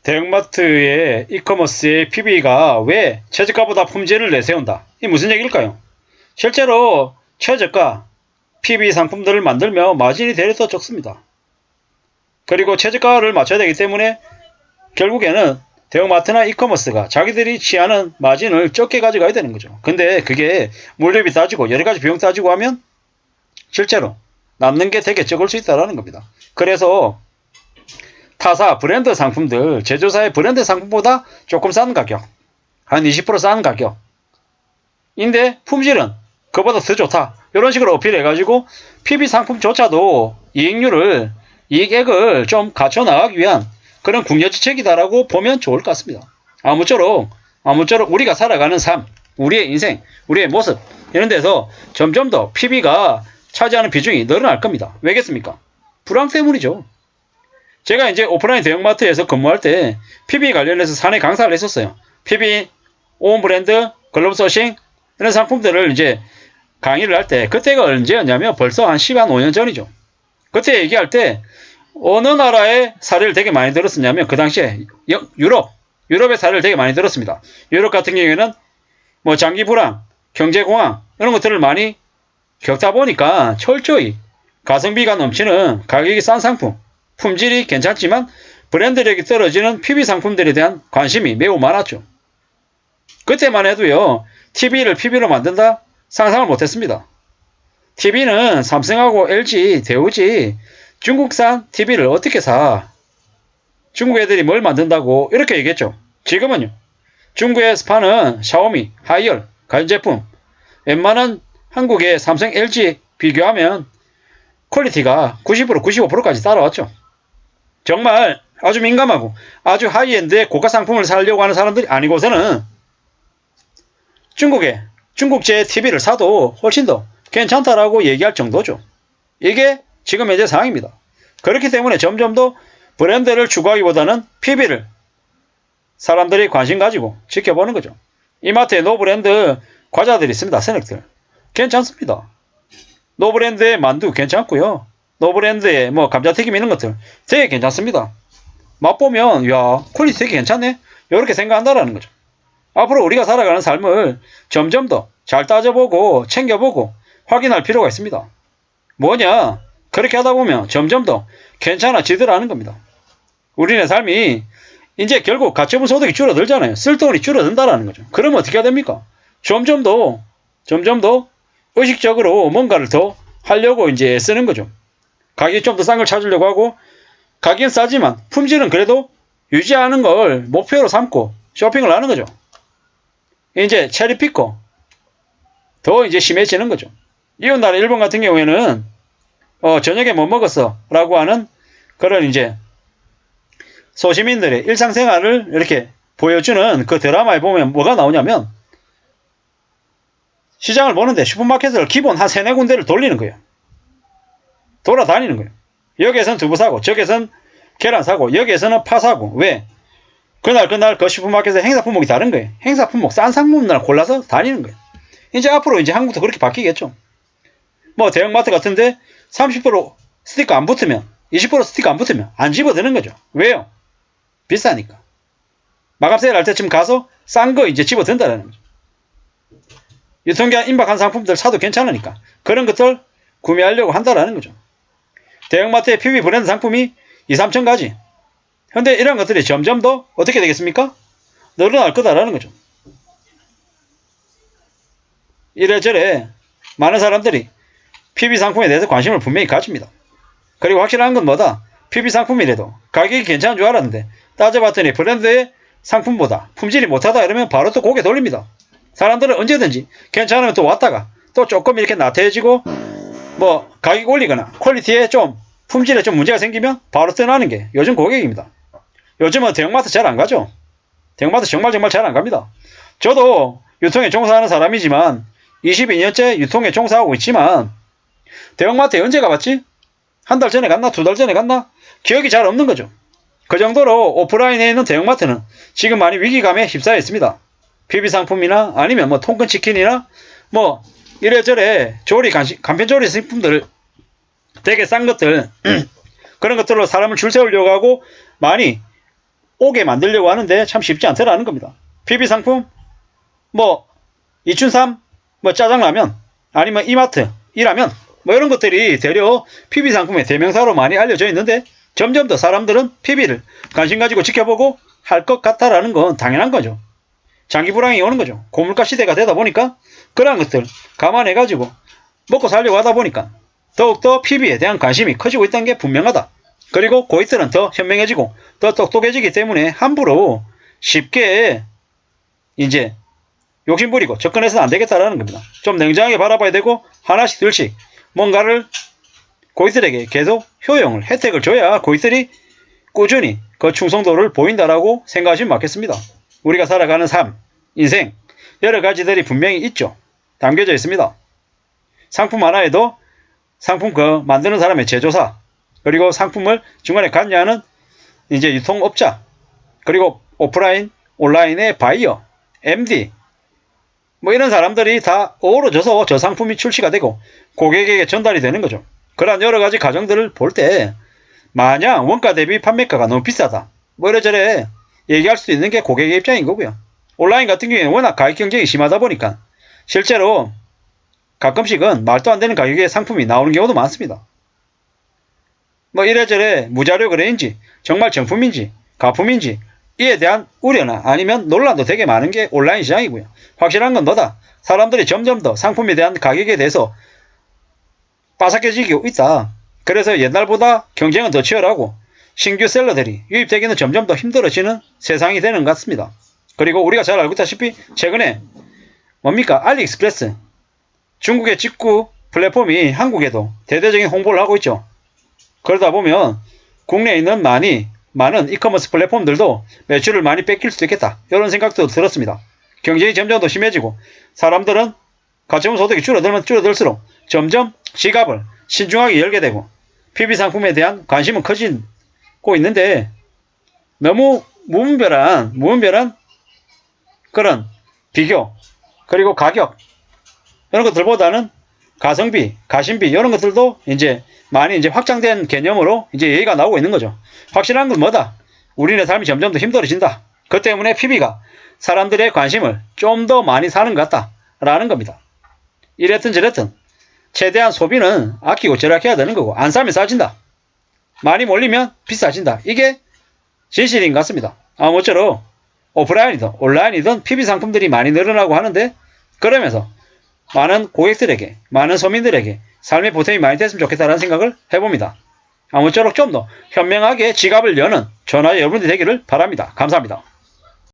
대형마트의 이커머스의 PB가 왜 최저가보다 품질을 내세운다? 이 무슨 얘기일까요? 실제로 최저가 PB 상품들을 만들면 마진이 대략 더 적습니다. 그리고 최저가를 맞춰야 되기 때문에 결국에는 대형마트나 이커머스가 자기들이 취하는 마진을 적게 가져가야 되는 거죠. 근데 그게 물류비 따지고 여러가지 비용 따지고 하면 실제로 남는 게 되게 적을 수 있다는 겁니다. 그래서 타사 브랜드 상품들, 제조사의 브랜드 상품보다 조금 싼 가격, 한 20% 싼 가격인데 품질은 그보다 더 좋다, 이런 식으로 어필해가지고 PB 상품조차도 이익액을 좀 갖춰 나가기 위한 그런 궁여지책이다라고 보면 좋을 것 같습니다. 아무쪼록 우리가 살아가는 삶, 우리의 인생, 우리의 모습 이런 데서 점점 더 PB가 차지하는 비중이 늘어날 겁니다. 왜겠습니까? 불황 때문이죠. 제가 이제 오프라인 대형마트에서 근무할 때 PB 관련해서 사내 강사를 했었어요. PB, 오온 브랜드, 글로벌 소싱 이런 상품들을 이제 강의를 할 때 그때가 언제였냐면 벌써 한 15년 전이죠. 그때 얘기할 때 어느 나라의 사례를 되게 많이 들었었냐면 그 당시에 유럽의 사례를 되게 많이 들었습니다. 유럽 같은 경우에는 뭐 장기 불황, 경제 공황 이런 것들을 많이 겪다 보니까 철저히 가성비가 넘치는 가격이 싼 상품, 품질이 괜찮지만 브랜드력이 떨어지는 PB 상품들에 대한 관심이 매우 많았죠. 그때만 해도요, TV를 PB로 만든다? 상상을 못했습니다. TV는 삼성하고 LG, 대우지 중국산 TV를 어떻게 사? 중국 애들이 뭘 만든다고 이렇게 얘기했죠. 지금은요, 중국에서 파는 샤오미, 하이얼, 가전제품 웬만한 한국의 삼성, LG 비교하면 퀄리티가 90%, 95%까지 따라왔죠. 정말 아주 민감하고 아주 하이엔드의 고가 상품을 사려고 하는 사람들이 아니고서는 중국제 TV를 사도 훨씬 더 괜찮다라고 얘기할 정도죠. 이게 지금 현재 상황입니다. 그렇기 때문에 점점 더 브랜드를 추구하기보다는 PB를 사람들이 관심 가지고 지켜보는 거죠. 이마트에 노브랜드 과자들이 있습니다. 스낵들. 괜찮습니다. 노브랜드의 만두 괜찮고요. 노브랜드의 뭐 감자튀김 이런 것들 되게 괜찮습니다. 맛보면 야 퀄리티 되게 괜찮네, 이렇게 생각한다라는 거죠. 앞으로 우리가 살아가는 삶을 점점 더 잘 따져보고 챙겨보고 확인할 필요가 있습니다. 뭐냐, 그렇게 하다 보면 점점 더 괜찮아지더라는 겁니다. 우리네 삶이 이제 결국 가처분 소득이 줄어들잖아요. 쓸 돈이 줄어든다라는 거죠. 그러면 어떻게 해야 됩니까? 점점 더 의식적으로 뭔가를 더 하려고 이제 쓰는 거죠. 가격이 좀 더 싼 걸 찾으려고 하고, 가격은 싸지만 품질은 그래도 유지하는 걸 목표로 삼고 쇼핑을 하는 거죠. 이제 체리피커 더 이제 심해지는 거죠. 이웃나라 일본 같은 경우에는 저녁에 뭐 먹었어? 라고 하는 그런 이제 소시민들의 일상생활을 이렇게 보여주는 그 드라마에 보면 뭐가 나오냐면, 시장을 보는데 슈퍼마켓을 기본 한 3-4군데를 돌리는 거예요. 돌아다니는 거예요. 여기에서는 두부 사고, 저기에서는 계란 사고, 여기에서는 파 사고. 왜? 그날 그 슈퍼마켓의 행사 품목이 다른 거예요. 행사 품목 싼 상품을 골라서 다니는 거예요. 이제 앞으로 이제 한국도 그렇게 바뀌겠죠. 뭐 대형마트 같은데 30% 스티커 안 붙으면, 20% 스티커 안 붙으면 안 집어드는 거죠. 왜요? 비싸니까. 마감 세일 할 때쯤 가서 싼 거 이제 집어든다는 거죠. 유통기한 임박한 상품들 사도 괜찮으니까 그런 것들 구매하려고 한다라는 거죠. 대형마트의 PB 브랜드 상품이 2-3천 가지. 근데 이런 것들이 점점 더 어떻게 되겠습니까? 늘어날 거다라는 거죠. 이래저래 많은 사람들이 PB 상품에 대해서 관심을 분명히 가집니다. 그리고 확실한 건 뭐다? PB 상품이라도 가격이 괜찮은 줄 알았는데 따져봤더니 브랜드의 상품보다 품질이 못하다 이러면 바로 또 고개 돌립니다. 사람들은 언제든지 괜찮으면 또 왔다가 또 조금 이렇게 나태해지고 뭐 가격 올리거나 퀄리티에 좀 품질에 좀 문제가 생기면 바로 떠나는 게 요즘 고객입니다. 요즘은 대형마트 잘 안 가죠. 대형마트 정말 잘 안 갑니다. 저도 유통에 종사하는 사람이지만 22년째 유통에 종사하고 있지만 대형마트에 언제 가봤지? 한 달 전에 갔나? 2달 전에 갔나? 기억이 잘 없는 거죠. 그 정도로 오프라인에 있는 대형마트는 지금 많이 위기감에 휩싸여 있습니다. PB 상품이나 아니면 뭐 통근치킨이나 뭐 이래저래 간편조리 식품들 되게 싼 것들 그런 것들로 사람을 줄 세우려고 하고 많이 오게 만들려고 하는데 참 쉽지 않더라는 겁니다. PB 상품, 뭐 이춘삼, 뭐 짜장라면, 아니면 이마트, 이라면 뭐 이런 것들이 대려 PB 상품의 대명사로 많이 알려져 있는데 점점 더 사람들은 PB를 관심 가지고 지켜보고 할 것 같다라는 건 당연한 거죠. 장기 불황이 오는 거죠. 고물가 시대가 되다 보니까 그런 것들 감안해가지고 먹고 살려고 하다 보니까 더욱더 PB에 대한 관심이 커지고 있다는 게 분명하다. 그리고 고객들은 더 현명해지고 더 똑똑해지기 때문에 함부로 쉽게 이제 욕심부리고 접근해서는 안 되겠다라는 겁니다. 좀 냉정하게 바라봐야 되고 하나씩 둘씩 뭔가를 고객들에게 계속 효용을 혜택을 줘야 고객들이 꾸준히 그 충성도를 보인다라고 생각하시면 맞겠습니다. 우리가 살아가는 삶, 인생 여러 가지들이 분명히 있죠. 담겨져 있습니다. 상품 하나에도 상품 그 만드는 사람의 제조사, 그리고 상품을 중간에 관여하는 이제 유통업자, 그리고 오프라인, 온라인의 바이어, MD, 뭐 이런 사람들이 다 어우러져서 저 상품이 출시가 되고 고객에게 전달이 되는 거죠. 그러한 여러 가지 과정들을 볼 때 만약 원가 대비 판매가가 너무 비싸다, 뭐 이래저래 얘기할 수 있는 게 고객의 입장인 거고요. 온라인 같은 경우에는 워낙 가격 경쟁이 심하다 보니까 실제로 가끔씩은 말도 안 되는 가격의 상품이 나오는 경우도 많습니다. 뭐 이래저래 무자료 거래인지 정말 정품인지 가품인지 이에 대한 우려나 아니면 논란도 되게 많은 게 온라인 시장이고요. 확실한 건 뭐다? 사람들이 점점 더 상품에 대한 가격에 대해서 빠삭해지고 있다. 그래서 옛날보다 경쟁은 더 치열하고 신규 셀러들이 유입되기는 점점 더 힘들어지는 세상이 되는 것 같습니다. 그리고 우리가 잘 알고 있다시피 최근에 뭡니까? 알리익스프레스, 중국의 직구 플랫폼이 한국에도 대대적인 홍보를 하고 있죠. 그러다 보면 국내에 있는 많은 이커머스 플랫폼들도 매출을 많이 뺏길 수도 있겠다, 이런 생각도 들었습니다. 경쟁이 점점 더 심해지고 사람들은 가처분 소득이 줄어들면 줄어들수록 점점 지갑을 신중하게 열게 되고 PB 상품에 대한 관심은 커지고 있는데 너무 무분별한 그런 비교, 그리고 가격 이런 것들보다는 가성비, 가심비 이런 것들도 이제 많이 이제 확장된 개념으로 이제 얘기가 나오고 있는 거죠. 확실한 건 뭐다? 우리네 삶이 점점 더 힘들어진다. 그 때문에 PB가 사람들의 관심을 좀 더 많이 사는 것 같다라는 겁니다. 이랬든 저랬든 최대한 소비는 아끼고 절약해야 되는 거고, 안 사면 싸진다, 많이 몰리면 비싸진다, 이게 진실인 것 같습니다. 아무쪼록 오프라인이든 온라인이든 PB 상품들이 많이 늘어나고 하는데 그러면서 많은 고객들에게, 많은 서민들에게 삶의 보탬이 많이 됐으면 좋겠다는 생각을 해봅니다. 아무쪼록 좀 더 현명하게 지갑을 여는 전화 여러분들이 되기를 바랍니다. 감사합니다.